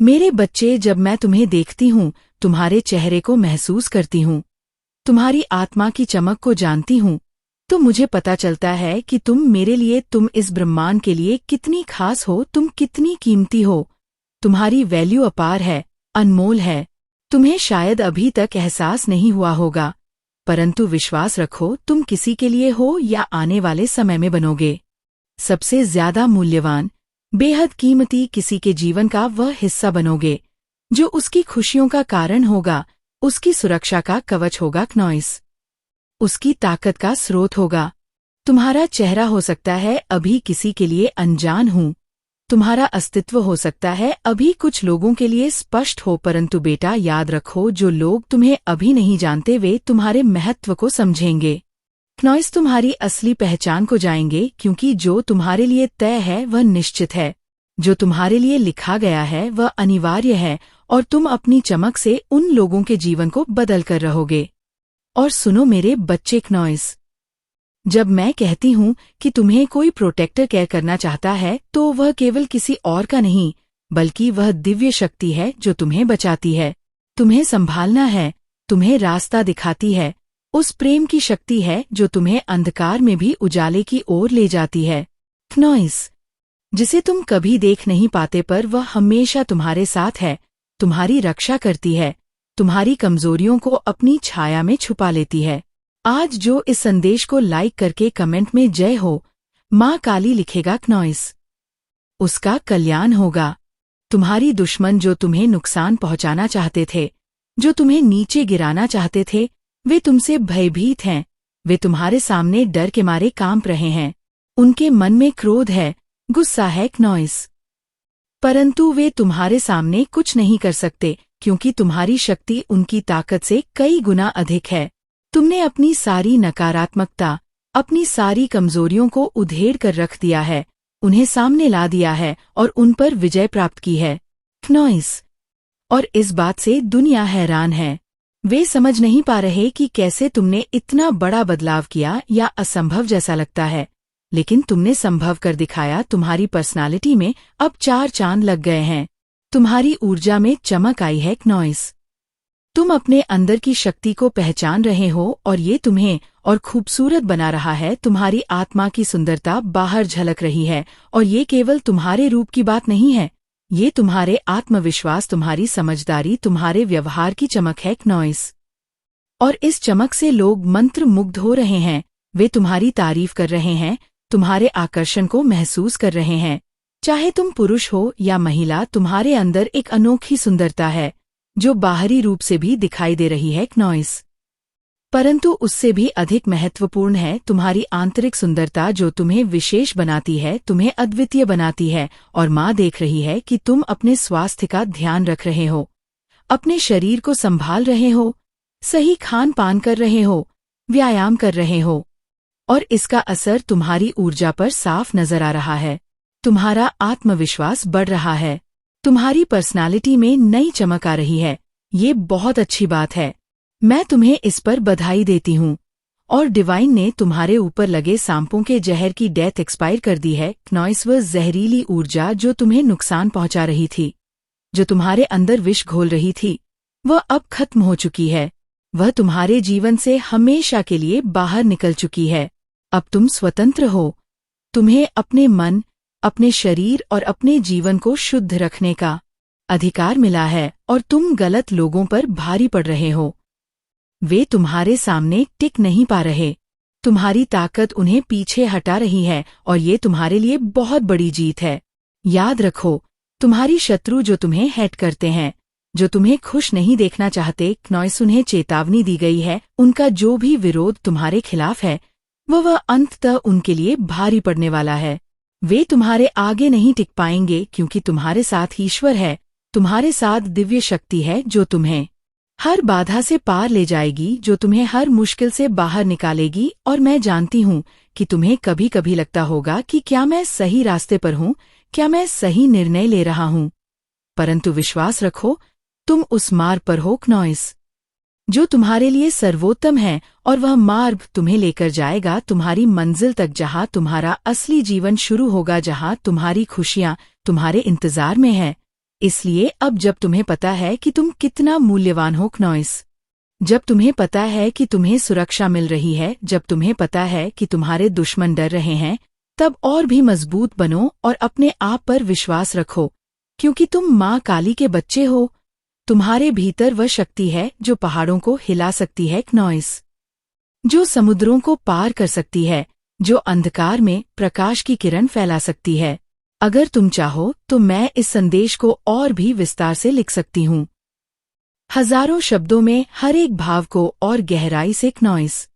मेरे बच्चे, जब मैं तुम्हें देखती हूँ, तुम्हारे चेहरे को महसूस करती हूँ, तुम्हारी आत्मा की चमक को जानती हूँ, तो मुझे पता चलता है कि तुम मेरे लिए, तुम इस ब्रह्मांड के लिए कितनी खास हो, तुम कितनी कीमती हो। तुम्हारी वैल्यू अपार है, अनमोल है। तुम्हें शायद अभी तक एहसास नहीं हुआ होगा, परंतु विश्वास रखो, तुम किसी के लिए हो या आने वाले समय में बनोगे। सबसे ज्यादा मूल्यवान, बेहद कीमती किसी के जीवन का वह हिस्सा बनोगे जो उसकी खुशियों का कारण होगा, उसकी सुरक्षा का कवच होगा क्नॉइस, उसकी ताकत का स्रोत होगा। तुम्हारा चेहरा हो सकता है अभी किसी के लिए अनजान हूँ, तुम्हारा अस्तित्व हो सकता है अभी कुछ लोगों के लिए स्पष्ट हो, परंतु बेटा याद रखो, जो लोग तुम्हें अभी नहीं जानते वे तुम्हारे महत्व को समझेंगे। क्नॉइस तुम्हारी असली पहचान को जाएंगे, क्योंकि जो तुम्हारे लिए तय है वह निश्चित है, जो तुम्हारे लिए लिखा गया है वह अनिवार्य है, और तुम अपनी चमक से उन लोगों के जीवन को बदल कर रहोगे। और सुनो मेरे बच्चे क्नॉइस, जब मैं कहती हूँ कि तुम्हें कोई प्रोटेक्टर केयर करना चाहता है, तो वह केवल किसी और का नहीं, बल्कि वह दिव्य शक्ति है जो तुम्हें बचाती है, तुम्हें संभालना है, तुम्हें रास्ता दिखाती है। उस प्रेम की शक्ति है जो तुम्हें अंधकार में भी उजाले की ओर ले जाती है। क्नॉइस, जिसे तुम कभी देख नहीं पाते, पर वह हमेशा तुम्हारे साथ है, तुम्हारी रक्षा करती है, तुम्हारी कमजोरियों को अपनी छाया में छुपा लेती है। आज जो इस संदेश को लाइक करके कमेंट में जय हो माँ काली लिखेगा क्नॉइस, उसका कल्याण होगा। तुम्हारी दुश्मन जो तुम्हें नुकसान पहुंचाना चाहते थे, जो तुम्हें नीचे गिराना चाहते थे, वे तुमसे भयभीत हैं, वे तुम्हारे सामने डर के मारे कांप रहे हैं, उनके मन में क्रोध है, गुस्सा है क्नॉइस, परंतु वे तुम्हारे सामने कुछ नहीं कर सकते, क्योंकि तुम्हारी शक्ति उनकी ताकत से कई गुना अधिक है। तुमने अपनी सारी नकारात्मकता, अपनी सारी कमजोरियों को उधेड़ कर रख दिया है, उन्हें सामने ला दिया है और उन पर विजय प्राप्त की है क्नॉइस। और इस बात से दुनिया हैरान है, वे समझ नहीं पा रहे कि कैसे तुमने इतना बड़ा बदलाव किया, या असंभव जैसा लगता है, लेकिन तुमने संभव कर दिखाया। तुम्हारी पर्सनालिटी में अब 4 चांद लग गए हैं, तुम्हारी ऊर्जा में चमक आई है क्नॉइस। तुम अपने अंदर की शक्ति को पहचान रहे हो, और ये तुम्हें और खूबसूरत बना रहा है। तुम्हारी आत्मा की सुंदरता बाहर झलक रही है, और ये केवल तुम्हारे रूप की बात नहीं है, ये तुम्हारे आत्मविश्वास, तुम्हारी समझदारी, तुम्हारे व्यवहार की चमक है क्नॉइस। और इस चमक से लोग मंत्र मुग्ध हो रहे हैं, वे तुम्हारी तारीफ कर रहे हैं, तुम्हारे आकर्षण को महसूस कर रहे हैं। चाहे तुम पुरुष हो या महिला, तुम्हारे अंदर एक अनोखी सुंदरता है जो बाहरी रूप से भी दिखाई दे रही है क्नॉइस, परंतु उससे भी अधिक महत्वपूर्ण है तुम्हारी आंतरिक सुंदरता, जो तुम्हें विशेष बनाती है, तुम्हें अद्वितीय बनाती है। और माँ देख रही है कि तुम अपने स्वास्थ्य का ध्यान रख रहे हो, अपने शरीर को संभाल रहे हो, सही खान पान कर रहे हो, व्यायाम कर रहे हो, और इसका असर तुम्हारी ऊर्जा पर साफ नजर आ रहा है। तुम्हारा आत्मविश्वास बढ़ रहा है, तुम्हारी पर्सनालिटी में नई चमक आ रही है। ये बहुत अच्छी बात है, मैं तुम्हें इस पर बधाई देती हूँ। और डिवाइन ने तुम्हारे ऊपर लगे सांपों के जहर की डेथ एक्सपायर कर दी है क्नॉइस। वह जहरीली ऊर्जा जो तुम्हें नुकसान पहुंचा रही थी, जो तुम्हारे अंदर विष घोल रही थी, वह अब खत्म हो चुकी है। वह तुम्हारे जीवन से हमेशा के लिए बाहर निकल चुकी है। अब तुम स्वतंत्र हो, तुम्हें अपने मन, अपने शरीर और अपने जीवन को शुद्ध रखने का अधिकार मिला है, और तुम गलत लोगों पर भारी पड़ रहे हो। वे तुम्हारे सामने टिक नहीं पा रहे, तुम्हारी ताकत उन्हें पीछे हटा रही है, और ये तुम्हारे लिए बहुत बड़ी जीत है। याद रखो, तुम्हारी शत्रु जो तुम्हें हेट करते हैं, जो तुम्हें खुश नहीं देखना चाहते क्नॉइस, उन्हें चेतावनी दी गई है। उनका जो भी विरोध तुम्हारे खिलाफ है, वह अंततः उनके लिए भारी पड़ने वाला है। वे तुम्हारे आगे नहीं टिक पाएंगे, क्योंकि तुम्हारे साथ ईश्वर है, तुम्हारे साथ दिव्य शक्ति है जो तुम्हें हर बाधा से पार ले जाएगी, जो तुम्हें हर मुश्किल से बाहर निकालेगी। और मैं जानती हूँ कि तुम्हें कभी कभी लगता होगा कि क्या मैं सही रास्ते पर हूँ, क्या मैं सही निर्णय ले रहा हूँ, परंतु विश्वास रखो, तुम उस मार्ग पर हो क्नॉइस, जो तुम्हारे लिए सर्वोत्तम है। और वह मार्ग तुम्हें लेकर जाएगा तुम्हारी मंजिल तक, जहाँ तुम्हारा असली जीवन शुरू होगा, जहाँ तुम्हारी खुशियाँ तुम्हारे इंतजार में है। इसलिए अब जब तुम्हें पता है कि तुम कितना मूल्यवान हो क्नॉइस, जब तुम्हें पता है कि तुम्हें सुरक्षा मिल रही है, जब तुम्हें पता है कि तुम्हारे दुश्मन डर रहे हैं, तब और भी मजबूत बनो और अपने आप पर विश्वास रखो, क्योंकि तुम माँ काली के बच्चे हो। तुम्हारे भीतर वह शक्ति है जो पहाड़ों को हिला सकती है क्नॉइस, जो समुद्रों को पार कर सकती है, जो अंधकार में प्रकाश की किरण फैला सकती है। अगर तुम चाहो तो मैं इस संदेश को और भी विस्तार से लिख सकती हूँ, हजारों शब्दों में, हर एक भाव को और गहराई से क्नॉइस,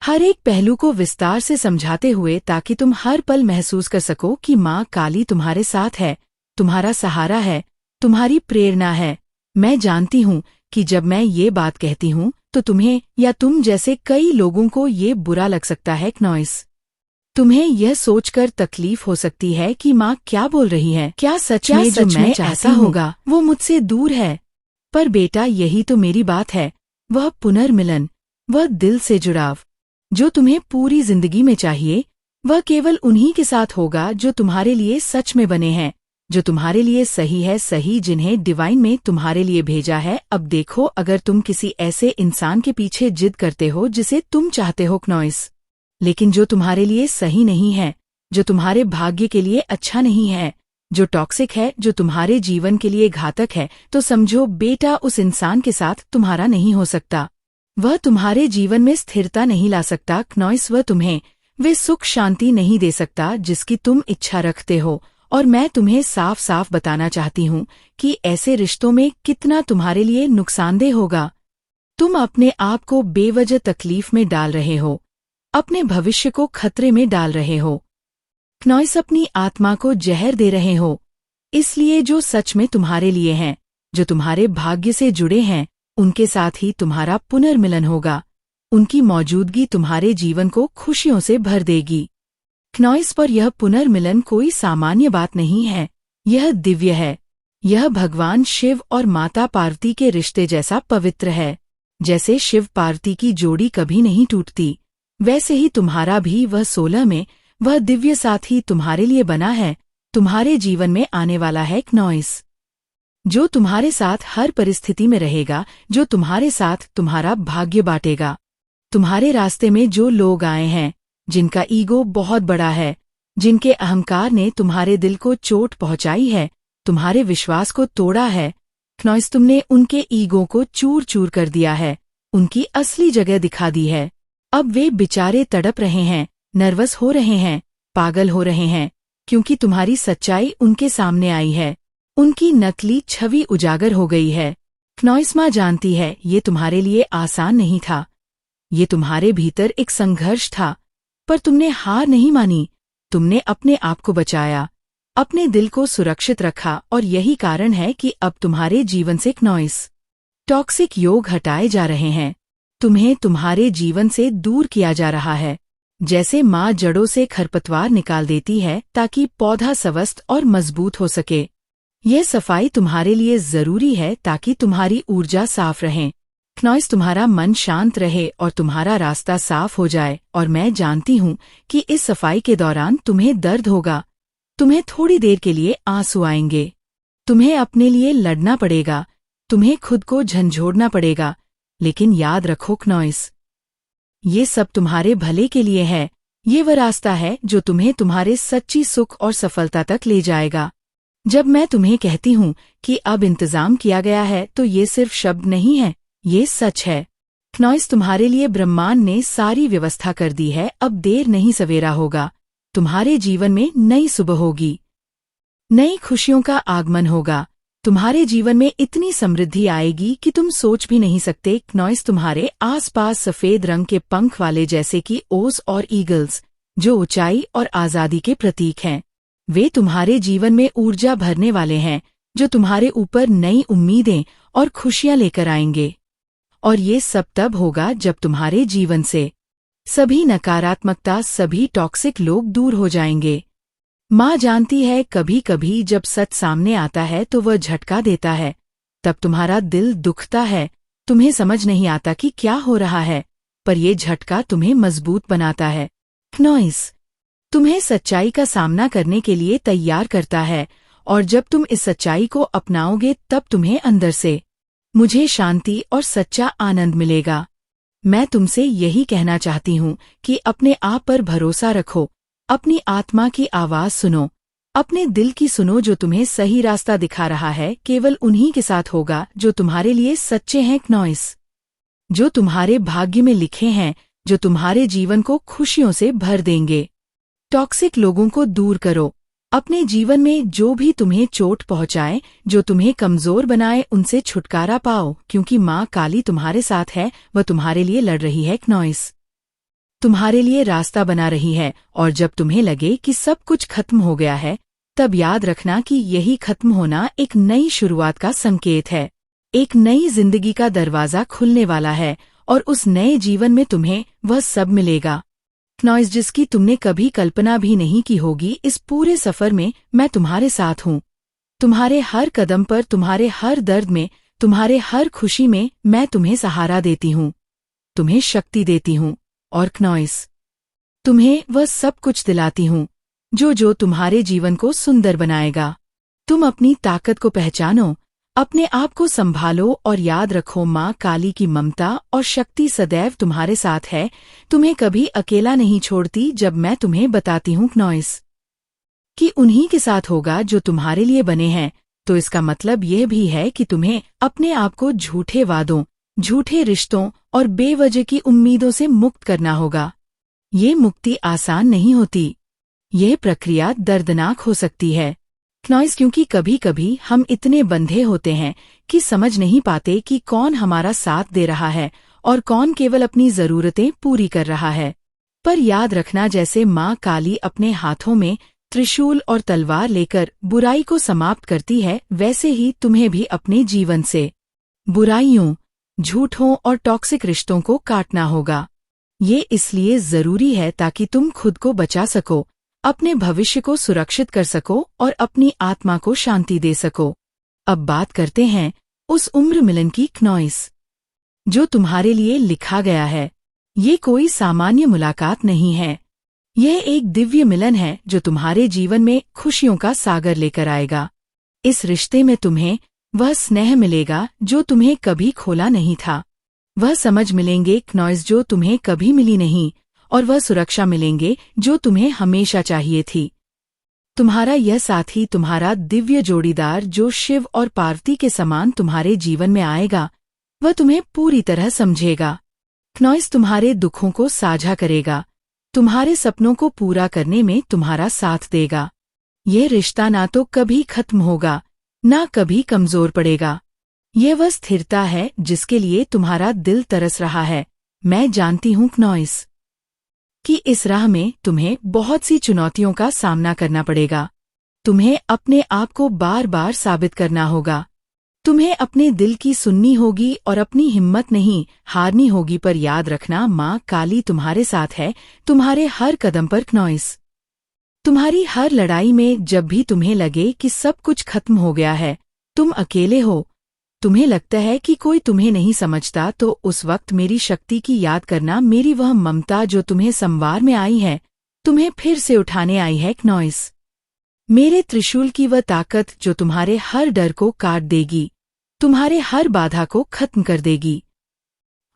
हर एक पहलू को विस्तार से समझाते हुए, ताकि तुम हर पल महसूस कर सको कि माँ काली तुम्हारे साथ है, तुम्हारा सहारा है, तुम्हारी प्रेरणा है। मैं जानती हूँ कि जब मैं ये बात कहती हूँ तो तुम्हें या तुम जैसे कई लोगों को ये बुरा लग सकता है क्नॉइस। तुम्हें यह सोचकर तकलीफ हो सकती है कि माँ क्या बोल रही है, क्या सच में जो मैं चाहता होगा वो मुझसे दूर है। पर बेटा, यही तो मेरी बात है, वह पुनर्मिलन, वह दिल से जुड़ाव जो तुम्हें पूरी जिंदगी में चाहिए, वह केवल उन्हीं के साथ होगा जो तुम्हारे लिए सच में बने हैं, जो तुम्हारे लिए सही है, सही जिन्हें डिवाइन में तुम्हारे लिए भेजा है। अब देखो, अगर तुम किसी ऐसे इंसान के पीछे जिद करते हो जिसे तुम चाहते हो क्नॉइस, लेकिन जो तुम्हारे लिए सही नहीं है, जो तुम्हारे भाग्य के लिए अच्छा नहीं है, जो टॉक्सिक है, जो तुम्हारे जीवन के लिए घातक है, तो समझो बेटा, उस इंसान के साथ तुम्हारा नहीं हो सकता। वह तुम्हारे जीवन में स्थिरता नहीं ला सकता क्नॉइस, वह तुम्हें वे सुख शांति नहीं दे सकता जिसकी तुम इच्छा रखते हो। और मैं तुम्हें साफ साफ बताना चाहती हूँ कि ऐसे रिश्तों में कितना तुम्हारे लिए नुकसानदेह होगा। तुम अपने आप को बेवजह तकलीफ में डाल रहे हो, अपने भविष्य को खतरे में डाल रहे हो क्नॉइस, अपनी आत्मा को जहर दे रहे हो। इसलिए जो सच में तुम्हारे लिए हैं, जो तुम्हारे भाग्य से जुड़े हैं, उनके साथ ही तुम्हारा पुनर्मिलन होगा। उनकी मौजूदगी तुम्हारे जीवन को खुशियों से भर देगी क्नॉइस। पर यह पुनर्मिलन कोई सामान्य बात नहीं है, यह दिव्य है। यह भगवान शिव और माता पार्वती के रिश्ते जैसा पवित्र है। जैसे शिव पार्वती की जोड़ी कभी नहीं टूटती, वैसे ही तुम्हारा भी वह 16 में वह दिव्य साथी तुम्हारे लिए बना है, तुम्हारे जीवन में आने वाला है क्नॉइस, जो तुम्हारे साथ हर परिस्थिति में रहेगा, जो तुम्हारे साथ तुम्हारा भाग्य बांटेगा। तुम्हारे रास्ते में जो लोग आए हैं, जिनका ईगो बहुत बड़ा है, जिनके अहंकार ने तुम्हारे दिल को चोट पहुंचाई है, तुम्हारे विश्वास को तोड़ा है क्नॉइस, तुमने उनके ईगो को चूर चूर कर दिया है, उनकी असली जगह दिखा दी है। अब वे बेचारे तड़प रहे हैं, नर्वस हो रहे हैं, पागल हो रहे हैं, क्योंकि तुम्हारी सच्चाई उनके सामने आई है, उनकी नकली छवि उजागर हो गई है क्नॉइस। माँ जानती है ये तुम्हारे लिए आसान नहीं था, ये तुम्हारे भीतर एक संघर्ष था, पर तुमने हार नहीं मानी, तुमने अपने आप को बचाया, अपने दिल को सुरक्षित रखा। और यही कारण है कि अब तुम्हारे जीवन से क्नॉइस टॉक्सिक योग हटाए जा रहे हैं, तुम्हें तुम्हारे जीवन से दूर किया जा रहा है। जैसे माँ जड़ों से खरपतवार निकाल देती है ताकि पौधा स्वस्थ और मजबूत हो सके, यह सफाई तुम्हारे लिए जरूरी है ताकि तुम्हारी ऊर्जा साफ रहे क्नॉइस, तुम्हारा मन शांत रहे और तुम्हारा रास्ता साफ हो जाए। और मैं जानती हूँ कि इस सफाई के दौरान तुम्हें दर्द होगा, तुम्हें थोड़ी देर के लिए आंसू आएंगे, तुम्हें अपने लिए लड़ना पड़ेगा, तुम्हें खुद को झंझोड़ना पड़ेगा, लेकिन याद रखो क्नॉइस, ये सब तुम्हारे भले के लिए है। ये वह रास्ता है जो तुम्हें तुम्हारे सच्ची सुख और सफलता तक ले जाएगा। जब मैं तुम्हें कहती हूँ कि अब इंतजाम किया गया है, तो ये सिर्फ शब्द नहीं है, ये सच है क्नॉइस। तुम्हारे लिए ब्रह्मांड ने सारी व्यवस्था कर दी है, अब देर नहीं सवेरा होगा, तुम्हारे जीवन में नई सुबह होगी, नई खुशियों का आगमन होगा, तुम्हारे जीवन में इतनी समृद्धि आएगी कि तुम सोच भी नहीं सकते क्नॉइस। तुम्हारे आसपास सफेद रंग के पंख वाले जैसे कि ओस और ईगल्स, जो ऊंचाई और आजादी के प्रतीक हैं, वे तुम्हारे जीवन में ऊर्जा भरने वाले हैं, जो तुम्हारे ऊपर नई उम्मीदें और खुशियां लेकर आएंगे। और ये सब तब होगा जब तुम्हारे जीवन से सभी नकारात्मकता, सभी टॉक्सिक लोग दूर हो जाएंगे। माँ जानती है कभी कभी जब सच सामने आता है तो वह झटका देता है, तब तुम्हारा दिल दुखता है, तुम्हें समझ नहीं आता कि क्या हो रहा है, पर ये झटका तुम्हें मजबूत बनाता है क्नॉइस, तुम्हें सच्चाई का सामना करने के लिए तैयार करता है और जब तुम इस सच्चाई को अपनाओगे तब तुम्हें अंदर से मुझे शांति और सच्चा आनंद मिलेगा। मैं तुमसे यही कहना चाहती हूँ कि अपने आप पर भरोसा रखो, अपनी आत्मा की आवाज सुनो, अपने दिल की सुनो जो तुम्हें सही रास्ता दिखा रहा है। केवल उन्हीं के साथ होगा जो तुम्हारे लिए सच्चे हैं क्नॉइस, जो तुम्हारे भाग्य में लिखे हैं, जो तुम्हारे जीवन को खुशियों से भर देंगे। टॉक्सिक लोगों को दूर करो। अपने जीवन में जो भी तुम्हें चोट पहुंचाए, जो तुम्हें कमजोर बनाए, उनसे छुटकारा पाओ, क्योंकि माँ काली तुम्हारे साथ है। वह तुम्हारे लिए लड़ रही है क्नॉइस, तुम्हारे लिए रास्ता बना रही है। और जब तुम्हें लगे कि सब कुछ खत्म हो गया है, तब याद रखना कि यही खत्म होना एक नई शुरुआत का संकेत है। एक नई जिंदगी का दरवाजा खुलने वाला है और उस नए जीवन में तुम्हें वह सब मिलेगा क्नॉइस जिसकी तुमने कभी कल्पना भी नहीं की होगी। इस पूरे सफर में मैं तुम्हारे साथ हूँ, तुम्हारे हर कदम पर, तुम्हारे हर दर्द में, तुम्हारे हर खुशी में मैं तुम्हें सहारा देती हूँ, तुम्हें शक्ति देती हूँ और क्नॉइस तुम्हें वह सब कुछ दिलाती हूँ जो तुम्हारे जीवन को सुंदर बनाएगा। तुम अपनी ताकत को पहचानो, अपने आप को संभालो और याद रखो, माँ काली की ममता और शक्ति सदैव तुम्हारे साथ है, तुम्हें कभी अकेला नहीं छोड़ती। जब मैं तुम्हें बताती हूँ क्नॉइस कि उन्हीं के साथ होगा जो तुम्हारे लिए बने हैं, तो इसका मतलब यह भी है कि तुम्हें अपने आप को झूठे वादों, झूठे रिश्तों और बेवजह की उम्मीदों से मुक्त करना होगा। ये मुक्ति आसान नहीं होती, यह प्रक्रिया दर्दनाक हो सकती है क्नॉइस, क्योंकि कभी कभी हम इतने बंधे होते हैं कि समझ नहीं पाते कि कौन हमारा साथ दे रहा है और कौन केवल अपनी जरूरतें पूरी कर रहा है। पर याद रखना, जैसे माँ काली अपने हाथों में त्रिशूल और तलवार लेकर बुराई को समाप्त करती है, वैसे ही तुम्हें भी अपने जीवन से बुराइयों, झूठों और टॉक्सिक रिश्तों को काटना होगा। ये इसलिए जरूरी है ताकि तुम खुद को बचा सको, अपने भविष्य को सुरक्षित कर सको और अपनी आत्मा को शांति दे सको। अब बात करते हैं उस उम्र मिलन की क्नॉइस, जो तुम्हारे लिए लिखा गया है। ये कोई सामान्य मुलाकात नहीं है, यह एक दिव्य मिलन है जो तुम्हारे जीवन में खुशियों का सागर लेकर आएगा। इस रिश्ते में तुम्हें वह स्नेह मिलेगा जो तुम्हें कभी खोला नहीं था, वह समझ मिलेंगे क्नॉइस जो तुम्हें कभी मिली नहीं, और वह सुरक्षा मिलेंगे जो तुम्हें हमेशा चाहिए थी। तुम्हारा यह साथी, तुम्हारा दिव्य जोड़ीदार जो शिव और पार्वती के समान तुम्हारे जीवन में आएगा, वह तुम्हें पूरी तरह समझेगा क्नॉइस, तुम्हारे दुखों को साझा करेगा, तुम्हारे सपनों को पूरा करने में तुम्हारा साथ देगा। यह रिश्ता ना तो कभी खत्म होगा, ना कभी कमजोर पड़ेगा। यह वह स्थिरता है जिसके लिए तुम्हारा दिल तरस रहा है। मैं जानती हूँ क्नॉइस कि इस राह में तुम्हें बहुत सी चुनौतियों का सामना करना पड़ेगा। तुम्हें अपने आप को बार बार साबित करना होगा, तुम्हें अपने दिल की सुननी होगी और अपनी हिम्मत नहीं हारनी होगी। पर याद रखना, माँ काली तुम्हारे साथ है, तुम्हारे हर कदम पर क्नॉइस, तुम्हारी हर लड़ाई में। जब भी तुम्हें लगे कि सब कुछ खत्म हो गया है, तुम अकेले हो, तुम्हें लगता है कि कोई तुम्हें नहीं समझता, तो उस वक्त मेरी शक्ति की याद करना, मेरी वह ममता जो तुम्हें संवार में आई है, तुम्हें फिर से उठाने आई है क्नॉइस। मेरे त्रिशूल की वह ताकत जो तुम्हारे हर डर को काट देगी, तुम्हारे हर बाधा को खत्म कर देगी।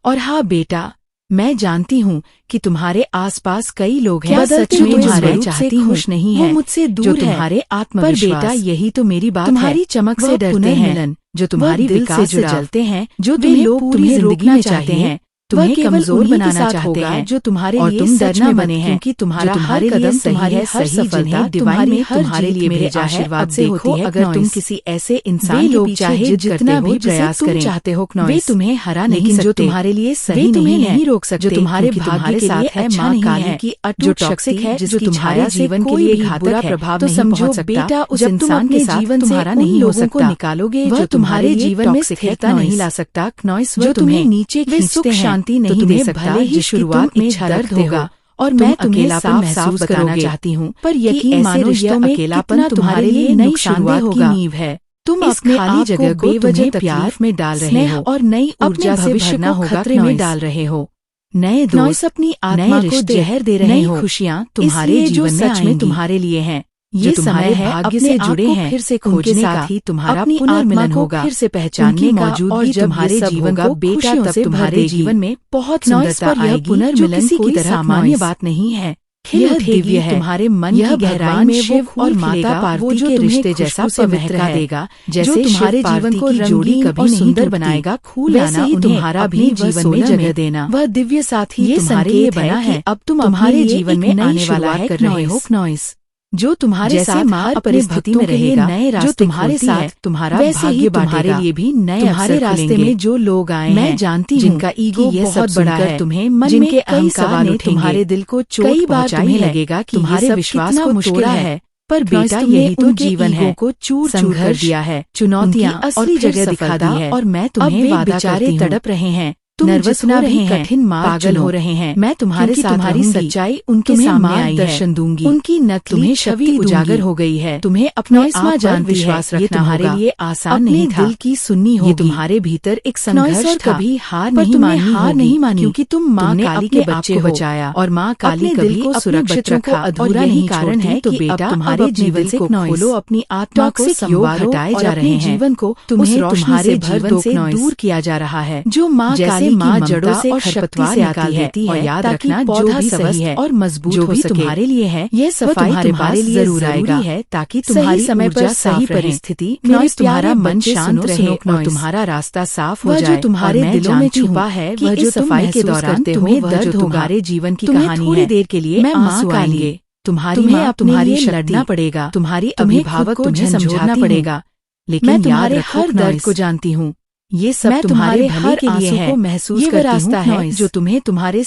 और हाँ बेटा, मैं जानती हूँ कि तुम्हारे आसपास कई लोग हैं सच में तुम्हारे चाहती खुश नहीं है, मुझसे दूर जो तुम्हारे आत्मविश्वास। पर बेटा, यही तो मेरी बात है, तुम्हारी चमक से डरते हैं, जो तुम्हारी विकास से जलते हैं, जो लोग तुम्हें रोकना चाहते हैं, तुम्हें कमजोर बनाना चाहते हैं, जो तुम्हारे लिए तुम डरना बने हैं, क्योंकि तुम्हारा हर कदम, तुम्हारी हर सफलता तुम्हारे में तुम्हारे लिए मेरे आशीर्वाद से होती है। अगर तुम किसी ऐसे इंसान के पीछे जितना भी प्रयास करें चाहते हो क्नॉइस, वे तुम्हें हरा नहीं सकते, जो तुम्हारे लिए सही तुम्हें नहीं रोक सकते, जो तुम्हारे भाग्य के साथ है। माँ काली की अटूट शक्ति है जो तुम्हारे जीवन के लिए बुरा प्रभाव तो समझो बेटा, उस इंसान के जीवन तुम्हारा नहीं हो सकता, निकालोगे जो तुम्हारे जीवन में स्थिरता नहीं ला सकता क्नॉइस, जो तुम्हें नीचे खींचते हैं, शांति नहीं दे सकता। भले ही शुरुआत में दर्द होगा और मैं तुम्हें साफ बताना चाहती हूँ, पर यकीन मानो यह अकेलापन तुम्हारे लिए नई शुरुआत की नींव है। तुम अपने खाली जगह को बेवजह तकलीफ में डाल रहे हो और नई ऊर्जा से भरना होगा, खतरे में डाल रहे हो। नए दोस्त अपनी आत्मा को जहर दे रहे हो, खुशियाँ तुम्हारे जीवन में सच में तुम्हारे लिए हैं। ये तुम्हारे भाग्य से जुड़े हैं, फिर से खोजने का, ही तुम्हारा पुनर्मिलन होगा, फिर से पहचानने का, और जब तुम्हारे जीवन का बेटा तब तुम्हारे जीवन में बहुत सुंदरता आएगी। पुनर्मिलन कोई सामान्य बात नहीं है, यह दिव्य है। तुम्हारे मन की गहराई में शिव और माता पार्वती के रिश्ते जैसा पवित्र देगा, जैसे तुम्हारे जीवन को जोड़ी कभी सुंदर बनाएगा। फूल लाना ही तुम्हारा भी जीवन में जगह देना, वह दिव्य साथी ये तुम्हारे लिए बना है। अब तुम तुम्हारे जीवन में आने वाला है कर रहे हो नॉइस, जो तुम्हारे साथ हर परिस्थिति में रहेगा, जो तुम्हारे साथ तुम्हारा भाग्य तुम्हारे लिए भी नए तुम्हारे रास्ते में जो लोग आए हैं, मैं जानती हूँ जिनका ईगो बहुत बड़ा है, तुम्हें मन जिनके अहंकार ने तुम्हारे दिल को चोट पहुंचाई लगेगा कि तुम्हारे विश्वास को तोड़ा है, पर बेटा यही तो जीवन है को चूर चूर कर दिया है। चुनौतियाँ असली जगह दिखा दी है, और मैं तुम्हें वादा करती हूँ तड़प रहे हैं, तुम नर्वस हो रहे हैं, कठिन पागल हो रहे हैं, मैं तुम्हारे साथ तुम्हारी सच्चाई उनके सामने आई दर्शन दूंगी, उनकी नकली छवि उजागर हो गई है। तुम्हें अपने आप पर विश्वास रखना, ये तुम्हारे लिए आसान नहीं था, दिल की सुननी होगी, ये तुम्हारे भीतर एक संघर्ष था, कभी हार नहीं मानी, क्योंकि तुम माँ काली के बच्चे को बचाया, और माँ काली कभी को सुरक्षित रखा, अधूरा नहीं कारण है कि बेटा तुम्हारे जीवन से खोलो, अपनी आत्मा को संवारो, हटाए जा रहे हैं जीवन को, तुम्हें तुम्हारे जीवन से दूर किया जा रहा है। जो माँ माँ जड़ों से और शक्ति से निकाल देती है, याद रखना पौधा सही है और मजबूत हो सके, तुम्हारे लिए है, ये सफाई तुम्हारे लिए जरूर आएगा है, ताकि तुम्हारी समय पर सही परिस्थिति में तुम्हारा मन शांत रहे और तुम्हारा रास्ता साफ हो जाए। जो तुम्हारे दिलों में छुपा है, वह जो सफाई के दौरान तुम्हें दर्द तुम्हारे जीवन की कहानी थोड़ी देर के लिए आंसू आएंगे, तुम्हें तुम्हारी लड़ना पड़ेगा, तुम्हारी अभिभावक तुम्हें समझाना पड़ेगा, लेकिन मैं तुम्हारे हर दर्द को जानती हूँ। ये सब तुम्हारे हर आंसू को महसूस करता है, जो तुम्हें तुम्हारे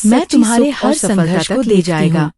हर संघर्ष को दे जाएगा।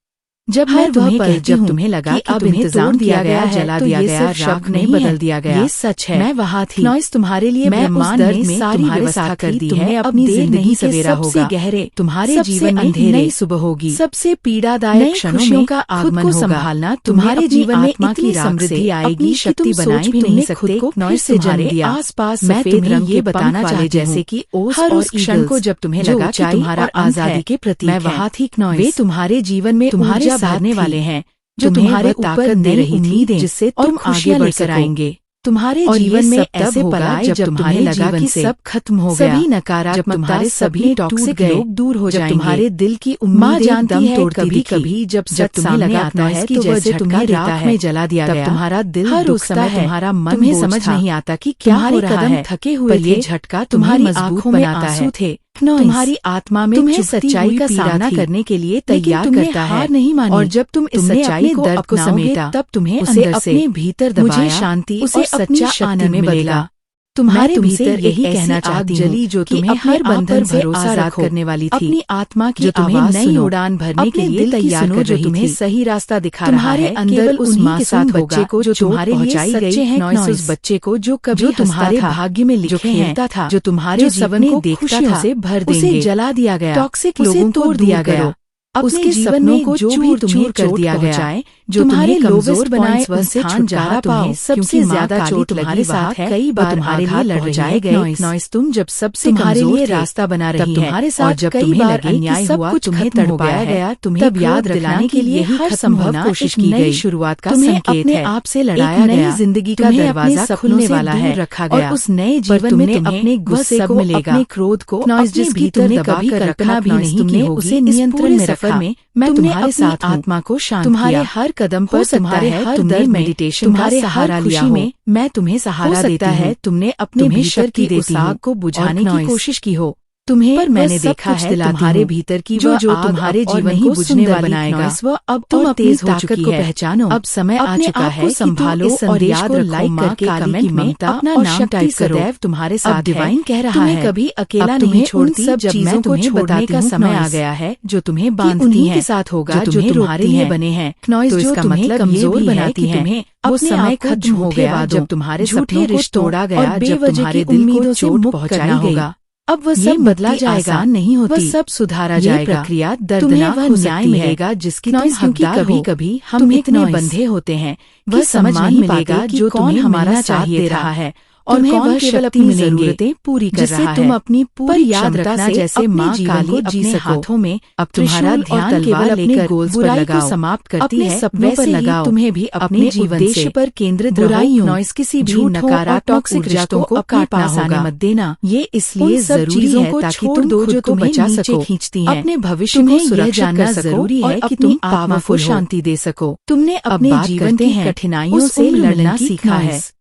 जब मैं तुम्हें कहती हूँ, तुम्हें लगा कि अब इंतजाम दिया गया, जला दिया गया, राख नहीं बदल दिया गया, ये सच है। मैं वहाँ थी, नॉइस तुम्हारे लिए ब्रह्मांड ने सारी व्यवस्था कर दी है। अपनी जिंदगी सवेरा होगा, गहरे तुम्हारे जीवन में नई सुबह होगी, सबसे पीड़ादायक क्षणों का आगमन होगा। संभालना तुम्हारे जीवन में इतनी समृद्धि आएगी, शक्ति बनाई भी नहीं सकते। नॉइस से तुम्हारे आस-पास सफेद रंग ये बताना चाहे, जैसे कि हर उस क्षण को जब तुम्हें लगा कि तुम्हारा आजादी के प्रति मैं वहाँ थी। वे तुम्हारे जीवन में तुम्हारे साधने वाले हैं, जो तुम्हारे ऊपर दे रही थी, जिससे तुम आगे बढ़कर आएंगे। तुम्हारे जीवन में ऐसे पल आए जब तुम्हारे लगा कि सब खत्म हो गया, सभी नकारात्मकता, सभी टॉक्सिक लोग दूर हो जाएंगे, तुम्हारे दिल की उम्मीदें दम तोड़ती थी। कभी जब तुम्हें लगा आता है कि जैसे तुम्हें राख में जला दिया गया, तुम्हारा दिल रुकता है, तुम्हारा मन तुम्हें समझ नहीं आता कि क्या हो रहा है, थके हुए ये झटका तुम्हारी आंखों में आंसू थे, तुम्हारी आत्मा में तुम्हें सच्चाई का सामना करने के लिए तैयार करता है, नहीं मानी, और जब तुम इस सच्चाई को दर्द को समेटा, तब तुम्हें उसे अपने भीतर दबाया, शांति उसे सच्चा आनंद में बदला। तुम्हारे भीतर यही कहना चाहती जली, जो तुम्हें हर बंधन से आजाद करने वाली थी, अपनी आत्मा की तुम्हें नई उड़ान भरने के लिए तैयार कर रही थी, जो तुम्हें सही रास्ता दिखा रहा है। अंदर उस मासूम बच्चे को जो तुम्हारे लिए गई है, उस बच्चे को जो कभी तुम्हारे भाग्य में लिखे था, जो तुम्हारे सपने को देखता था, उसे भर देंगे, उसे जला दिया गया, टॉक्सिक लोगों को दिया गया, उसके सपनों को जो भी तुम्हें कर दिया गया, जो तुम्हारे कमजोर बनाए उनसे छुटकारा पाओ। सबसे ज्यादा चोट तुम्हारे साथ है, कई बार तुम्हारे लिए लड़ जाए गए। नॉइस तुम जब सबसे तुम्हारे लिए रास्ता बना रही है, तुम्हारे साथ जब तुम्हें लगे अन्याय हुआ, तुम्हें तड़पाया गया, तुम्हें तब याद दिलाने के लिए हर संभव कोशिश की गई। शुरुआत का संकेत है, आपसे लड़ाया गया, जिंदगी का दरवाजा खुलने वाला है, रखा गया, और उस नए जीवन में अपने गुस्से को मिलेगा, अपने क्रोध को, नॉइस जिसकी तुमने कभी कल्पना भी नहीं की, उसे नियंत्रण में रखा। मैं तुम्हारे साथ आत्मा को शांत तुम्हारे हर कदम पर, तुम्हारे हर दर्द मेडिटेशन तुम्हारे सहारा लिया में, मैं तुम्हें सहारा देता है। तुमने अपने भीतर की उस आग को बुझाने की कोशिश की हो, तुम्हें पर मैंने देखा है तुम्हारे भीतर की जो तुम्हारे जीवन को बुझने वाली बनाएगा। अब तुम अपनी ताकत को पहचानो, अब समय आ चुका है, संभालो और याद लाइक करके कमेंट में अपना नाम टाइप करो। तुम्हारे साथ डिवाइन कह रहा है, कभी अकेला नहीं छोड़ती, जब मैं तुम्हें बताने का समय आ गया है, जो तुम्हें बांधती है, साथ होगा जो तुम्हारे लिए बने हैं। नॉइस जो तुम्हें कमजोर बनाती है, वो समय खत्म हो गया जब तुम्हारे सपनों को तोड़ा गया, जब तुम्हारे दिल को चोट पहुंचाई गई। अब वह सब बदला जाएगा, नहीं होती, वह सब सुधारा जाएगा। प्रक्रिया दर्दनाक हो न्याय मिलेगा, जिसकी तुम हकदार हो। कभी हम इतने बंधे होते हैं, वह समझ नहीं मिलेगा जो तुम्हें हमारा साथ दे रहा है, और तुम्हें कौन वह केवल शक्ति अपनी मिलेंगे जरूरतें पूरी कर जिससे रहा तुम है। अपनी पर पूरी याद क्षमता रखना, से जैसे अपने माँ जीवन काली को जी अपने सको। हाथों में अब तुम्हारा त्रिशूल और ध्यान तलवार केवल अपने लेकर गोल्स पर बुराई को लगाओ, समाप्त करती अपने है, सपनों पर वैसे ही लगाओ, तुम्हें भी अपने अपने उद्देश्य उद्देश्य पर केंद्रित बुराइयों, रहो। किसी भी झूठों और नकारात्मक टॉक्सिक ऊर्जा रिश्तों को को अपने काटना पास आने होगा। मत देना। ये उन इसलिए सब जरूरी चीजों है को ताकि छोड़ तुम दो खुद जो को तुम्हें बचा नीचे सको। खींचती हैं। अपने भविष्य तुम्हें को यह सुरक्षित जानना कर सको जरूरी और है कि अपनी तुम आत्मा को पावरफुल हो। शांति दे सको। तुमने अब अपने बात जीवन करते की हैं कठिनाइयों उस से उम्र लड़ना मिलन की सीखना है नॉइस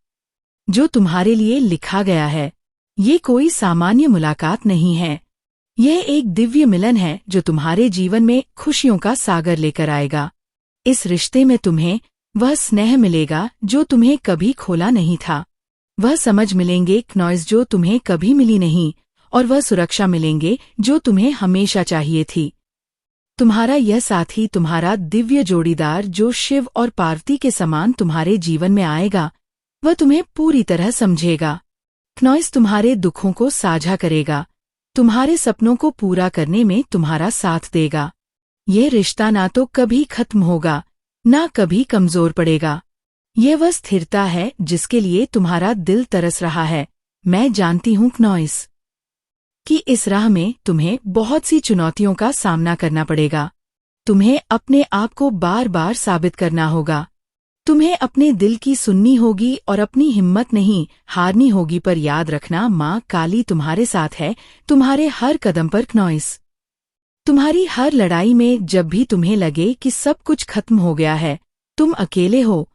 जो तुम्हारे लिए लिखा गया है। ये कोई सामान्य मुलाकात नहीं है, यह एक दिव्य मिलन है जो तुम्हारे जीवन में खुशियों का सागर लेकर आएगा। इस रिश्ते में तुम्हें वह स्नेह मिलेगा जो तुम्हें कभी खोला नहीं था, वह समझ मिलेंगे नॉइस जो तुम्हें कभी मिली नहीं, और वह सुरक्षा मिलेंगे जो तुम्हें हमेशा चाहिए थी। तुम्हारा यह साथी, तुम्हारा दिव्य जोड़ीदार जो शिव और पार्वती के समान तुम्हारे जीवन में आएगा, वह तुम्हें पूरी तरह समझेगा। नॉइस तुम्हारे दुखों को साझा करेगा, तुम्हारे सपनों को पूरा करने में तुम्हारा साथ देगा। यह रिश्ता ना तो कभी खत्म होगा, ना कभी कमजोर पड़ेगा। यह वह स्थिरता है जिसके लिए तुम्हारा दिल तरस रहा है। मैं जानती हूँ नॉइस कि इस राह में तुम्हें बहुत सी चुनौतियों का सामना करना पड़ेगा। तुम्हें अपने आप को बार बार साबित करना होगा, तुम्हें अपने दिल की सुननी होगी और अपनी हिम्मत नहीं हारनी होगी। पर याद रखना, माँ काली तुम्हारे साथ है, तुम्हारे हर कदम पर नॉइस। तुम्हारी हर लड़ाई में जब भी तुम्हें लगे कि सब कुछ खत्म हो गया है, तुम अकेले हो,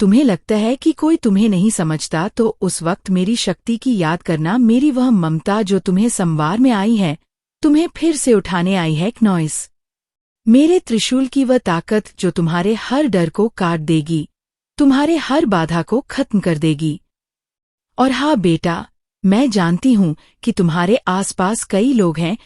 तुम्हें लगता है कि कोई तुम्हें नहीं समझता, तो उस वक्त मेरी शक्ति की याद करना, मेरी वह ममता जो तुम्हें संवार में आई है, तुम्हें फिर से उठाने आई है नॉइस। मेरे त्रिशूल की वह ताकत जो तुम्हारे हर डर को काट देगी, तुम्हारे हर बाधा को खत्म कर देगी। और हाँ बेटा, मैं जानती हूँ कि तुम्हारे आसपास कई लोग हैं